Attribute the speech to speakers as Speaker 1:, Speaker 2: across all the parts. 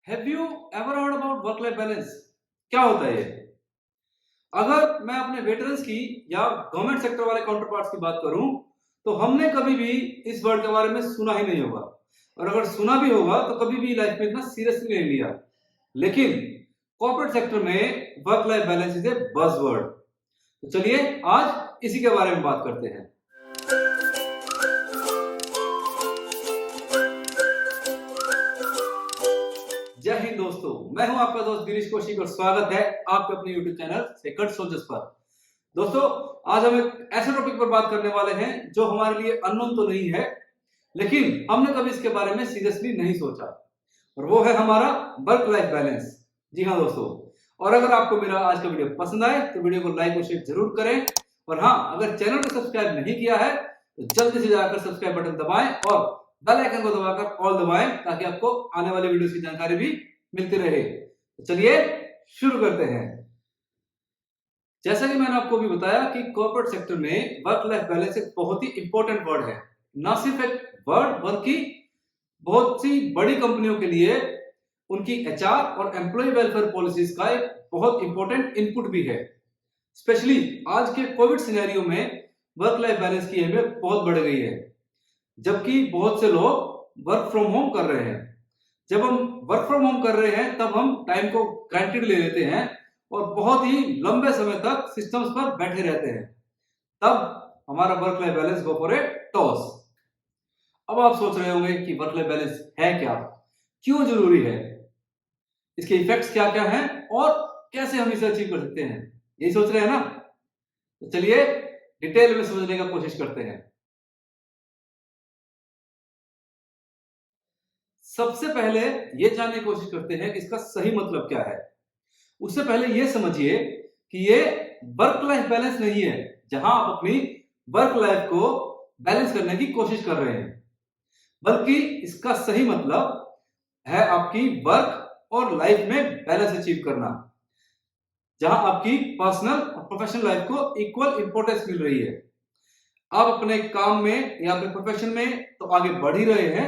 Speaker 1: Have you ever heard about work life balance? क्या होता है ये? अगर मैं अपने वेटरन्स की या गवर्नमेंट सेक्टर वाले काउंटर पार्ट्स की बात करूं तो हमने कभी भी इस वर्ड के बारे में सुना ही नहीं होगा, और अगर सुना भी होगा तो कभी भी लाइफ में इतना सीरियसली नहीं लिया। लेकिन कॉर्पोरेट सेक्टर में work life balance is a buzzword. तो चलिए आज इसी के बारे में बात करते हैं। जय हिंद दोस्तों, मैं हूं आपका दोस्त गिरीश कौशिक और स्वागत है आपके अपने YouTube चैनल सेकंड सोल्जर्स पर। दोस्तों, आज हम एक ऐसे टॉपिक पर बात करने वाले हैं जो हमारे लिए अननोन तो नहीं है, लेकिन हमने कभी इसके बारे में सीरियसली नहीं सोचा, और वो है हमारा वर्क लाइफ बैलेंस। जी हाँ दोस्तों, और अगर आपको मेरा आज का वीडियो पसंद आए तो वीडियो को लाइक और शेयर जरूर करें, और हाँ, अगर चैनल को सब्सक्राइब नहीं किया है तो जल्दी से जाकर सब्सक्राइब बटन दबाएं और बेल आइकन को दबाकर ऑल दबाएं ताकि आपको आने वाले वीडियोस की जानकारी भी मिलती रहे। तो चलिए शुरू करते हैं। जैसा कि मैंने आपको भी बताया कि कॉर्पोरेट सेक्टर में वर्क लाइफ बैलेंस एक बहुत ही इंपॉर्टेंट वर्ड है। ना सिर्फ एक वर्ड बल्कि बहुत सी बड़ी कंपनियों के लिए उनकी एचआर और एम्प्लॉय वेलफेयर पॉलिसीज का एक बहुत इंपॉर्टेंट इनपुट भी है। स्पेशली आज के कोविड सिनेरियो में वर्क लाइफ बैलेंस की अहमियत बहुत बढ़ गई है, जबकि बहुत से लोग वर्क फ्रॉम होम कर रहे हैं। जब हम वर्क फ्रॉम होम कर रहे हैं तब हम टाइम को ग्रांटेड ले लेते हैं और बहुत ही लंबे समय तक सिस्टम्स पर बैठे रहते हैं। तब हमारा work life balance go for a toss. अब आप सोच रहे होंगे कि वर्क लाइफ बैलेंस है क्या, क्यों जरूरी है, इसके इफेक्ट्स क्या क्या हैं और कैसे हम इसे अचीव कर सकते हैं। यही सोच रहे हैं ना? तो चलिए डिटेल में समझने का कोशिश करते हैं। सबसे पहले ये जानने की कोशिश करते हैं कि इसका सही मतलब क्या है। उससे पहले ये समझिए कि ये वर्क लाइफ बैलेंस नहीं है जहां आप अपनी वर्क लाइफ को बैलेंस करने की कोशिश कर रहे हैं, बल्कि इसका सही मतलब है आपकी वर्क और लाइफ में बैलेंस अचीव करना, जहां आपकी पर्सनल और प्रोफेशनल लाइफ को इक्वल इंपॉर्टेंस मिल रही है। आप अपने काम में या अपने प्रोफेशन में तो आगे बढ़ ही रहे हैं,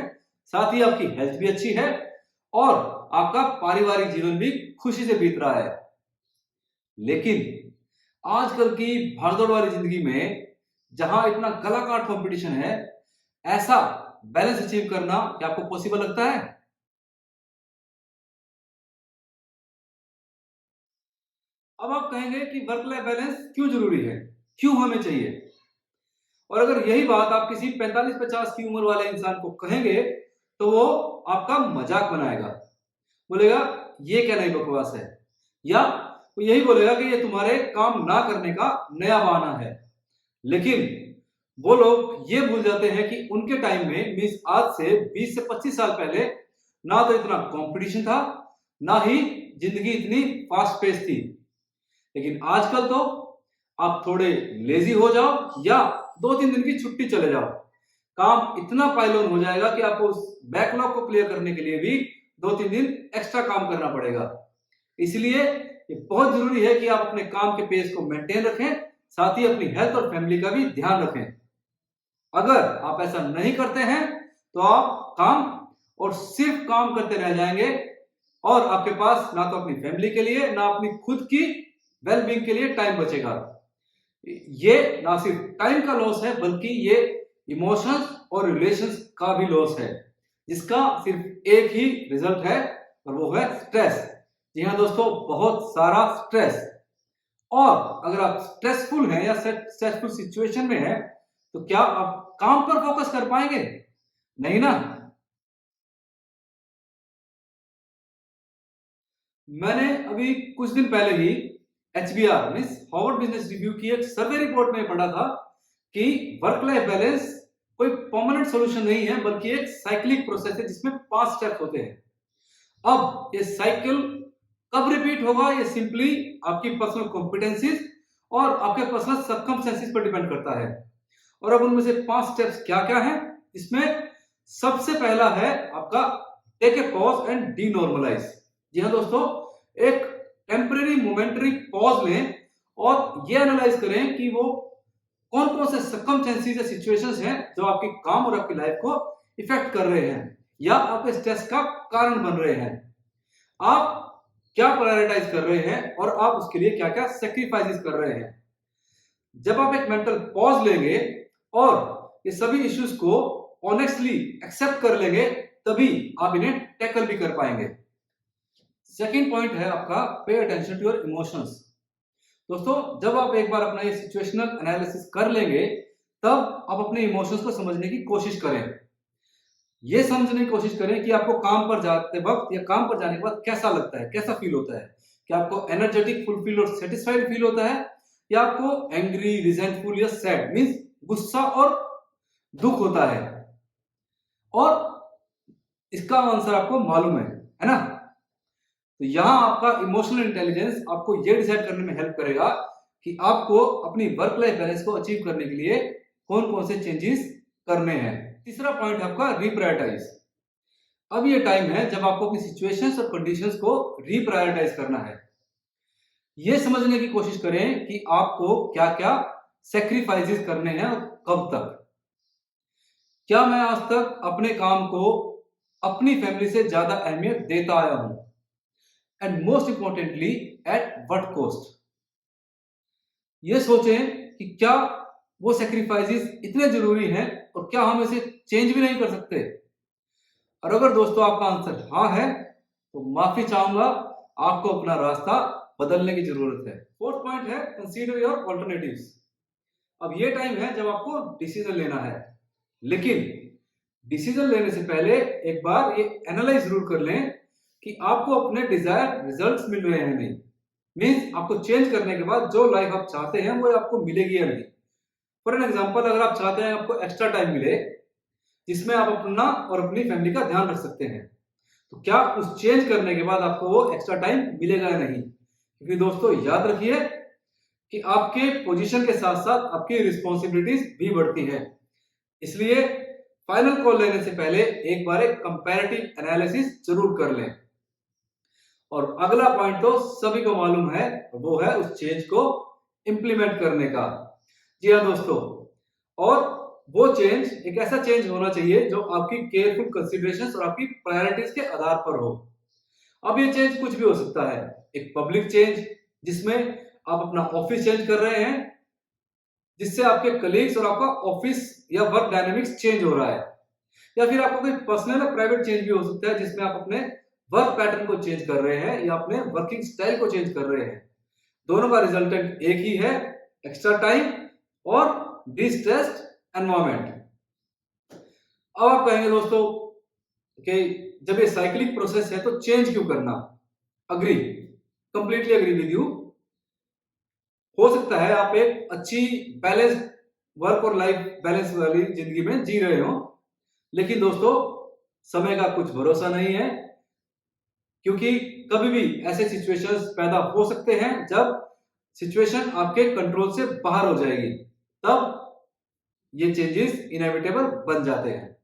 Speaker 1: साथ ही आपकी हेल्थ भी अच्छी है और आपका पारिवारिक जीवन भी खुशी से बीत रहा है। लेकिन आजकल की भागदौड़ वाली जिंदगी में जहां इतना गला काट कंपटीशन है, ऐसा बैलेंस अचीव करना क्या आपको पॉसिबल लगता है? अब आप कहेंगे कि वर्क लाइफ बैलेंस क्यों जरूरी है, क्यों हमें चाहिए? और अगर यही बात आप किसी 45-50 की उम्र वाले इंसान को कहेंगे तो वो आपका मजाक बनाएगा, बोलेगा ये क्या नई बकवास है, या वो यही बोलेगा कि ये तुम्हारे काम ना करने का नया बहाना है। लेकिन वो लोग ये भूल जाते हैं कि उनके टाइम में मींस आज से 20 से 25 साल पहले ना तो इतना कंपटीशन था, ना ही जिंदगी इतनी फास्ट पेस थी। लेकिन आजकल तो आप थोड़े लेजी हो जाओ या 2-3 दिन की छुट्टी चले जाओ, काम इतना पाइल ऑन हो जाएगा कि आपको उस बैकलॉग को क्लियर करने के लिए भी 2-3 दिन एक्स्ट्रा काम करना पड़ेगा। इसलिए ये बहुत जरूरी है कि आप अपने काम के पेस को मेंटेन रखें, साथ ही अपनी हेल्थ और फैमिली का भी ध्यान रखें। अगर आप ऐसा नहीं करते हैं तो आप काम और सिर्फ काम करते रह जाएंगे और आपके पास ना तो अपनी फैमिली के लिए ना अपनी खुद की वेलबींग के लिए टाइम बचेगा। ये ना सिर्फ टाइम का लॉस है बल्कि ये इमोशंस और रिलेशंस का भी लॉस है, जिसका सिर्फ एक ही रिजल्ट है और वो है स्ट्रेस। जी हाँ दोस्तों, बहुत सारा स्ट्रेस। और अगर आप स्ट्रेसफुल हैं या स्ट्रेसफुल सिचुएशन में हैं तो क्या आप काम पर फोकस कर पाएंगे? नहीं ना। मैंने अभी कुछ दिन पहले ही HBR means Harvard business review की एक सर्वे रिपोर्ट में पढ़ा था कि वर्क लाइफ बैलेंस कोई परमानेंट सॉल्यूशन नहीं है बल्कि एक साइक्लिक प्रोसेस है जिसमें 5 स्टेप्स होते हैं। अब ये साइकिल कब रिपीट होगा ये सिंपली आपकी पर्सनल कॉम्पिटेंसीज और आपके पर्सनल सर्कमस्टेंसेस पर डिपेंड करता है। और अब उनमें से 5 स्टेप्स क्या क्या हैं? इसमें सबसे पहला है आपका टेक ए पॉज एंड डीनॉर्मलाइज। जी हाँ दोस्तों, एक टेम्परेरी मोमेंटरी पॉज लें और ये एनालाइज करें कि वो कौन कौन से सर्कमस्टेंसेस या सिचुएशंस हैं जो आपके काम और आपकी लाइफ को इफेक्ट कर रहे हैं या आपके स्ट्रेस का कारण बन रहे हैं। आप क्या प्रायोरिटाइज कर रहे हैं और आप उसके लिए क्या क्या सेक्रीफाइसेस कर रहे हैं। जब आप एक मेंटल पॉज लेंगे और ये सभी इश्यूज को ऑनेस्टली एक्सेप्ट कर लेंगे, तभी आप इन्हें टैकल भी कर पाएंगे। सेकंड पॉइंट है आपका pay attention to your emotions. दोस्तों, जब आप एक बार अपना ये सिचुएशनल एनालिसिस कर लेंगे, तब आप अपने इमोशंस को समझने की कोशिश करें। ये समझने की कोशिश करें कि आपको काम पर जाते वक्त या काम पर जाने के बाद कैसा लगता है, कैसा फील होता है। क्या आपको एनर्जेटिक, फुलफिल और सेटिस्फाइड फील होता है, या आपको एंग्री, रिजेंटफुल या सैड मींस गुस्सा और दुख होता है। और इसका आंसर आपको मालूम है ना। तो यहां आपका इमोशनल इंटेलिजेंस आपको यह डिसाइड करने में हेल्प करेगा कि आपको अपनी वर्क लाइफ बैलेंस को अचीव करने के लिए कौन कौन से चेंजेस करने हैं। तीसरा पॉइंट है आपका रीप्रायोरिटाइज। अब ये टाइम है जब आपको अपनी सिचुएशंस और कंडीशंस को रीप्रायोरिटाइज करना है। ये समझने की कोशिश करें कि आपको क्या क्या सेक्रीफाइसेस करने हैं और कब तक। क्या मैं आज तक अपने काम को अपनी फैमिली से ज्यादा अहमियत देता आया हूं, and most importantly at what cost. ये सोचें कि क्या वो सेक्रीफाइसेस इतने जरूरी हैं और क्या हम इसे चेंज भी नहीं कर सकते। और अगर दोस्तों आपका आंसर हाँ है, तो माफी चाहूंगा, आपको अपना रास्ता बदलने की जरूरत है। फोर्थ पॉइंट है कंसीडर योर ऑल्टरनेटिव्स। अब ये टाइम है जब आपको डिसीजन लेना है, लेकिन डिसीजन लेने से पहले एक बार ये एनालाइज जरूर कर लें कि आपको अपने डिजायर रिजल्ट्स मिल रहे हैं नहीं। मीन्स आपको चेंज करने के बाद जो लाइफ आप चाहते हैं वो आपको मिलेगी या नहीं। फॉर एन एग्जांपल, अगर आप चाहते हैं आपको एक्स्ट्रा टाइम मिले जिसमें आप अपना और अपनी फैमिली का ध्यान रख सकते हैं, तो क्या उस चेंज करने के बाद आपको वो एक्स्ट्रा टाइम मिलेगा या नहीं। क्योंकि दोस्तों याद रखिए कि आपके पोजीशन के साथ साथ आपकी रिस्पॉन्सिबिलिटीज भी बढ़ती है। इसलिए फाइनल कॉल लेने से पहले एक बार एक कंपैरेटिव एनालिसिस जरूर कर लें। और अगला पॉइंट तो सभी को मालूम है, वो है उस चेंज को इंप्लीमेंट करने का। जी हाँ दोस्तों, और वो चेंज एक ऐसा चेंज होना चाहिए जो आपकी केयरफुल कंसीडरेशंस और आपकी प्रायोरिटीज के आधार पर हो। अब ये चेंज कुछ भी हो सकता है। एक पब्लिक चेंज जिसमें आप अपना ऑफिस चेंज कर रहे हैं, जिससे आपके कलीग्स और आपका ऑफिस या वर्क डायनेमिक्स चेंज हो रहा है। या फिर आपको कोई पर्सनल या प्राइवेट चेंज भी हो सकता है जिसमें आप अपने वर्क पैटर्न को चेंज कर रहे हैं या अपने वर्किंग स्टाइल को चेंज कर रहे हैं। दोनों का रिजल्टेंट एक ही है, एक्स्ट्रा टाइम और डिस्ट्रेस्ड एनवायरमेंट। अब आप कहेंगे दोस्तों कि जब ये साइक्लिक प्रोसेस है तो चेंज क्यों करना। Agree, completely agree with you. हो सकता है आप एक अच्छी बैलेंस वर्क और लाइफ बैलेंस वाली जिंदगी में जी रहे हो, लेकिन दोस्तों समय का कुछ भरोसा नहीं है, क्योंकि कभी भी ऐसे सिचुएशंस पैदा हो सकते हैं जब सिचुएशन आपके कंट्रोल से बाहर हो जाएगी, तब ये चेंजेस इनएविटेबल बन जाते हैं।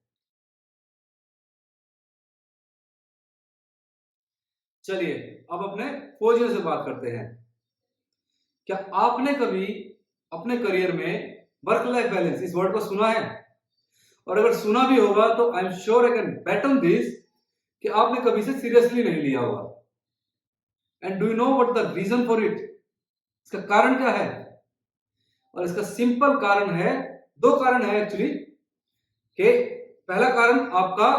Speaker 1: चलिए अब अपने फौजियों से बात करते हैं। क्या आपने कभी अपने करियर में वर्क लाइफ बैलेंस इस वर्ड को सुना है? और अगर सुना भी होगा तो I am sure I can bet on this कि आपने कभी से सीरियसली नहीं लिया होगा। And do you know what the reason for it? इसका कारण क्या है? और इसका सिंपल कारण है, दो कारण है एक्चुअली। कि पहला कारण आपका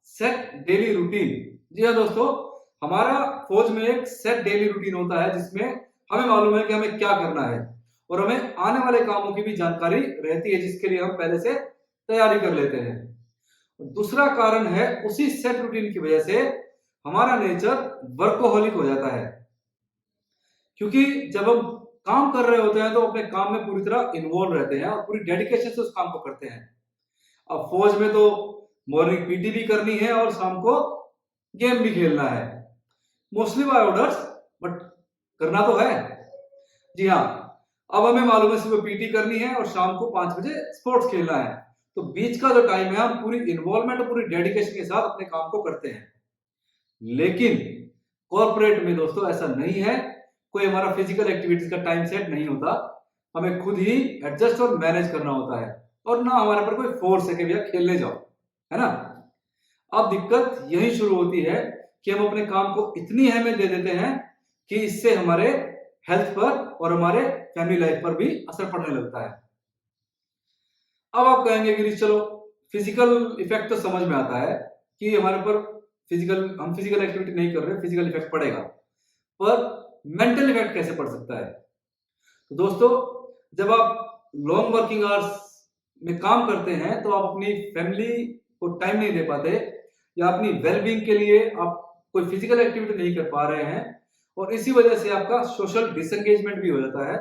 Speaker 1: सेट डेली रूटीन। जी हाँ दोस्तों, हमारा फौज में एक सेट डेली रूटीन होता है जिसमें हमें मालूम है कि हमें क्या करना है और हमें आने वाले कामों की भी जानकारी रहती है, जिसके लिए हम पहले से तैयारी कर लेते हैं। दूसरा कारण है उसी सेट रूटीन की वजह से हमारा नेचर वर्कोहॉलिक हो जाता है, क्योंकि जब हम काम कर रहे होते हैं तो अपने काम में पूरी तरह इन्वॉल्व रहते हैं और पूरी डेडिकेशन से उस काम को करते हैं। अब फौज में तो मॉर्निंग पीटी भी करनी है और शाम को गेम भी खेलना है, मोस्टली बाय ऑर्डर्स, बट करना तो है। जी हाँ, अब हमें मालूम है सुबह पीटी करनी है और शाम को 5 बजे स्पोर्ट्स खेलना है, तो बीच का जो टाइम है हम पूरी इन्वॉल्वमेंट और पूरी डेडिकेशन के साथ अपने काम को करते हैं। लेकिन कॉर्पोरेट में दोस्तों ऐसा नहीं है, कोई हमारा फिजिकल एक्टिविटीज का टाइम सेट नहीं होता, हमें खुद ही एडजस्ट और मैनेज करना होता है, और ना हमारे पर कोई फोर्स है कि भैया खेलने जाओ, है ना। अब दिक्कत यही शुरू होती है कि हम अपने काम को इतनी अहमियत दे देते हैं कि इससे हमारे हेल्थ पर और हमारे फैमिली लाइफ पर भी असर पड़ने लगता है। अब आप कहेंगे गिरीश चलो फिजिकल इफेक्ट तो समझ में आता है कि हमारे ऊपर हम फिजिकल एक्टिविटी नहीं कर रहे, फिजिकल इफेक्ट पड़ेगा, पर मेंटल इफेक्ट कैसे पड़ सकता है? तो दोस्तों, जब आप लॉन्ग वर्किंग आवर्स में काम करते हैं तो आप अपनी फैमिली को टाइम नहीं दे पाते, या अपनी वेलबींग के लिए आप कोई फिजिकल एक्टिविटी नहीं कर पा रहे हैं, और इसी वजह से आपका सोशल डिसएंगेजमेंट भी हो जाता है।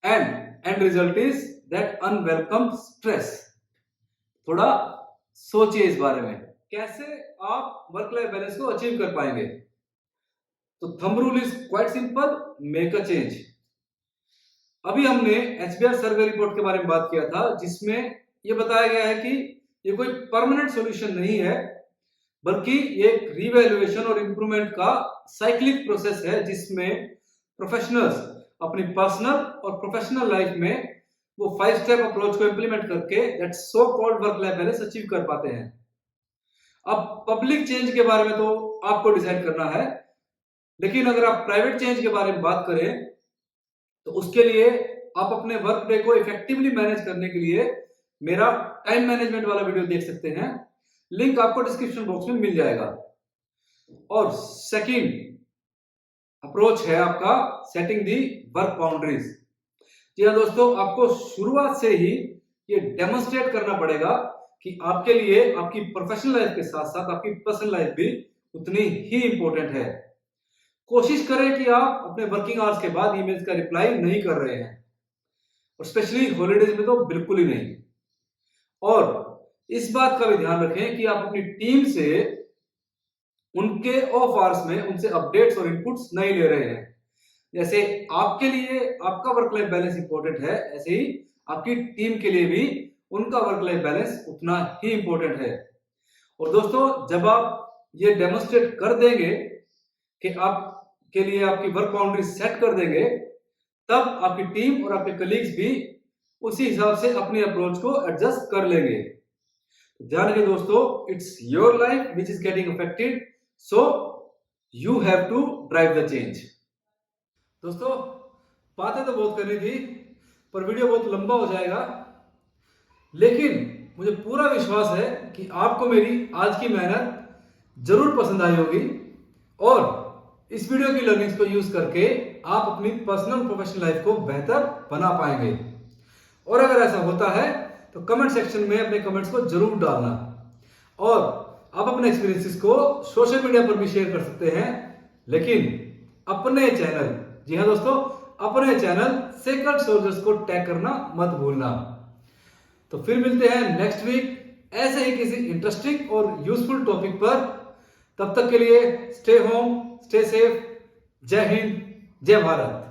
Speaker 1: And result is that unwelcome stress. थोड़ा सोचिए इस बारे में, कैसे आप वर्क लाइफ बैलेंस को अचीव कर पाएंगे? तो thumb rule is quite simple, make a change. अभी हमने एचबीआर सर्वे रिपोर्ट के बारे में बात किया था, जिसमें यह बताया गया है कि ये कोई परमानेंट सॉल्यूशन नहीं है, बल्कि ये एक रीवैल्यूएशन और इंप्रूवमेंट का साइक्लिक प्रोसेस है, जिसमें प्रोफेशनल्स अपनी पर्सनल और प्रोफेशनल लाइफ में वो 5 स्टेप अप्रोच को इंप्लीमेंट करके that so called work life balance achieve कर पाते हैं। अब पब्लिक चेंज के बारे में तो आपको डिसाइड करना है, लेकिन अगर आप प्राइवेट चेंज के बारे में बात करें तो उसके लिए आप अपने वर्क डे को इफेक्टिवली मैनेज करने के लिए मेरा टाइम मैनेजमेंट वाला वीडियो देख सकते हैं, लिंक आपको डिस्क्रिप्शन बॉक्स में मिल जाएगा। और सेकंड अप्रोच है आपका सेटिंग दी वर्क बाउंड्रीज। जी हाँ दोस्तों, आपको शुरुआत से ही ये डेमोन्स्ट्रेट करना पड़ेगा कि आपके लिए आपकी प्रोफेशनल लाइफ के साथ साथ आपकी पर्सनल लाइफ भी उतनी ही इंपॉर्टेंट है। कोशिश करें कि आप अपने वर्किंग आवर्स के बाद ईमेल्स का रिप्लाई नहीं कर रहे हैं, और स्पेशली हॉलीडेज में तो बिल्कुल ही नहीं। और इस बात का भी ध्यान रखें कि आप अपनी टीम से उनके ऑफ आवर्स में उनसे अपडेट्स और इनपुट्स नहीं ले रहे हैं। जैसे आपके लिए आपका वर्क लाइफ बैलेंस इंपॉर्टेंट है, ऐसे ही आपकी टीम के लिए भी उनका वर्क लाइफ बैलेंस उतना ही इंपॉर्टेंट है। और दोस्तों, जब आप ये डेमोन्स्ट्रेट कर देंगे कि आपके लिए आपकी वर्क बाउंड्री सेट कर देंगे, तब आपकी टीम और आपके कलीग्स भी उसी हिसाब से अपनी अप्रोच को एडजस्ट कर लेंगे। ध्यान रखिए दोस्तों, it's your life which is getting affected, so you have to drive the change. दोस्तों, बातें तो बहुत करनी थी, पर वीडियो बहुत लंबा हो जाएगा, लेकिन मुझे पूरा विश्वास है कि आपको मेरी आज की मेहनत जरूर पसंद आई होगी, और इस वीडियो की लर्निंग्स को यूज करके आप अपनी पर्सनल प्रोफेशनल लाइफ को बेहतर बना पाएंगे। और अगर ऐसा होता है तो कमेंट सेक्शन में अपने कमेंट्स को जरूर डालना, और आप अपने एक्सपीरियंसेस को सोशल मीडिया पर भी शेयर कर सकते हैं, लेकिन अपने चैनल, जी हाँ दोस्तों, अपने चैनल सेक्रेड सोल्जर्स को टैग करना मत भूलना। तो फिर मिलते हैं नेक्स्ट वीक ऐसे ही किसी इंटरेस्टिंग और यूजफुल टॉपिक पर। तब तक के लिए स्टे होम, स्टे सेफ। जय हिंद, जय भारत।